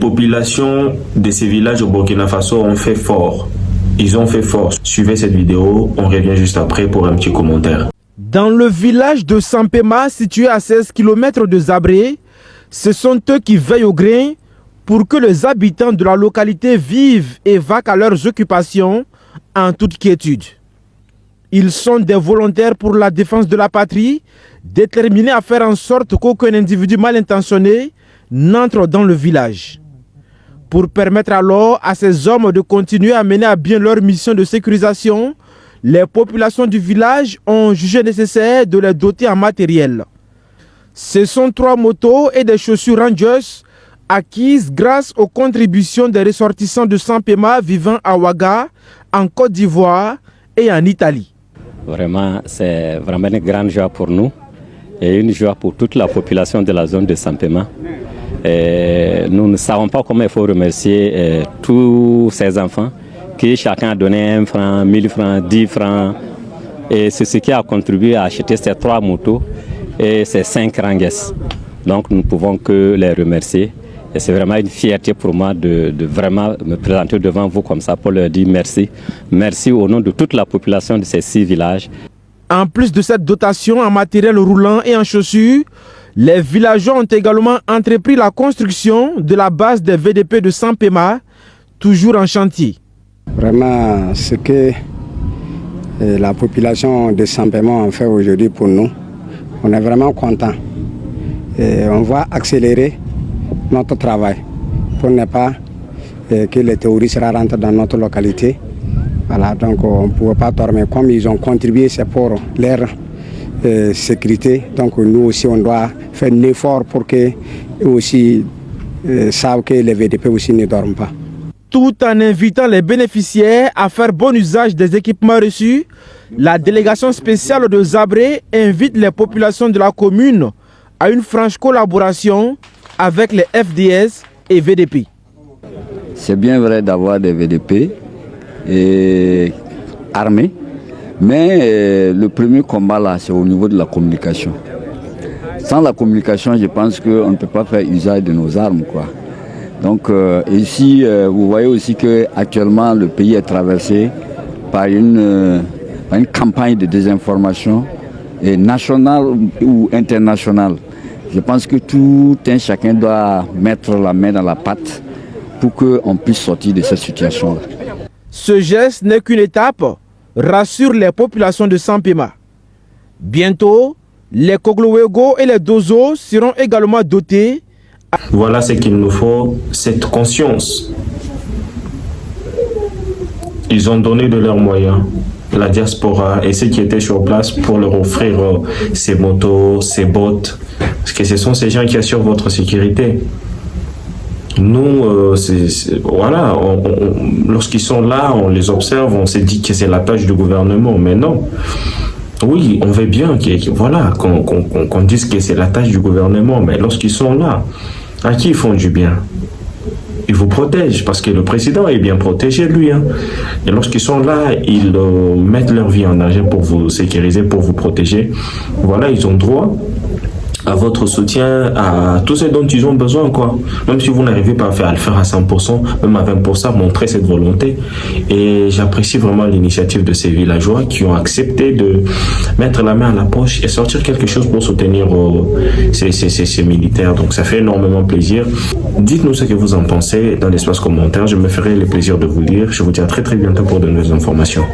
populations de ces villages au Burkina Faso ont fait fort. Ils ont fait fort. Suivez cette vidéo, on revient juste après pour un petit commentaire. Dans le village de Sampema, situé à 16 km de Zabré, ce sont eux qui veillent au grain pour que les habitants de la localité vivent et vaquent à leurs occupations en toute quiétude. Ils sont des volontaires pour la défense de la patrie, déterminés à faire en sorte qu'aucun individu mal intentionné n'entre dans le village. Pour permettre alors à ces hommes de continuer à mener à bien leur mission de sécurisation, les populations du village ont jugé nécessaire de les doter en matériel. Ce sont 3 motos et des chaussures Rangers acquises grâce aux contributions des ressortissants de Sampema vivant à Ouaga, en Côte d'Ivoire et en Italie. Vraiment, c'est vraiment une grande joie pour nous et une joie pour toute la population de la zone de Sampema. Et nous ne savons pas comment il faut remercier tous ces enfants qui chacun a donné 1 franc, 1000 francs, 10 francs. Et c'est ce qui a contribué à acheter ces 3 motos et ces 5 Ranges. Donc nous ne pouvons que les remercier. Et c'est vraiment une fierté pour moi de vraiment me présenter devant vous comme ça pour leur dire merci. Merci au nom de toute la population de ces 6 villages. En plus de cette dotation en matériel roulant et en chaussures, les villageois ont également entrepris la construction de la base des VDP de Sampema, toujours en chantier. Vraiment, ce que la population de Sampema a fait aujourd'hui pour nous, on est vraiment content. Et on va accélérer notre travail pour ne pas que les terroristes rentrent dans notre localité. Voilà, donc on ne pouvait pas dormir. Comme ils ont contribué, c'est pour leur sécurité. Donc nous aussi, on doit faire un effort pour qu'ils aussi savent que les VDP aussi ne dorment pas. Tout en invitant les bénéficiaires à faire bon usage des équipements reçus, la délégation spéciale de Zabré invite les populations de la commune à une franche collaboration avec les FDS et VDP. C'est bien vrai d'avoir des VDP et armés, mais le premier combat là, c'est au niveau de la communication. Sans la communication, je pense qu'on ne peut pas faire usage de nos armes, quoi. Donc ici, vous voyez aussi qu'actuellement le pays est traversé par une campagne de désinformation nationale ou internationale. Je pense que tout un chacun doit mettre la main dans la pâte pour qu'on puisse sortir de cette situation-là. Ce geste n'est qu'une étape, rassure les populations de Sampema. Bientôt, les Kogloego et les Dozo seront également dotés. Voilà ce qu'il nous faut, cette conscience. Ils ont donné de leurs moyens, la diaspora et ceux qui étaient sur place pour leur offrir ces motos, ces bottes. Parce que ce sont ces gens qui assurent votre sécurité. Nous, voilà, lorsqu'ils sont là, on les observe, on se dit que c'est la tâche du gouvernement, mais non. Oui, on veut bien qu'on dise que c'est la tâche du gouvernement, mais lorsqu'ils sont là, à qui ils font du bien? Ils vous protègent, parce que le président est bien protégé, lui. Hein. Et lorsqu'ils sont là, ils mettent leur vie en danger pour vous sécuriser, pour vous protéger. Voilà, ils ont droit à votre soutien, à tout ce dont ils ont besoin, quoi. Même si vous n'arrivez pas à le faire à 100%, même à 20%, montrez cette volonté. Et j'apprécie vraiment l'initiative de ces villageois qui ont accepté de mettre la main à la poche et sortir quelque chose pour soutenir ces militaires. Donc ça fait énormément plaisir. Dites-nous ce que vous en pensez dans l'espace commentaire. Je me ferai le plaisir de vous lire. Je vous dis à très bientôt pour de nouvelles informations.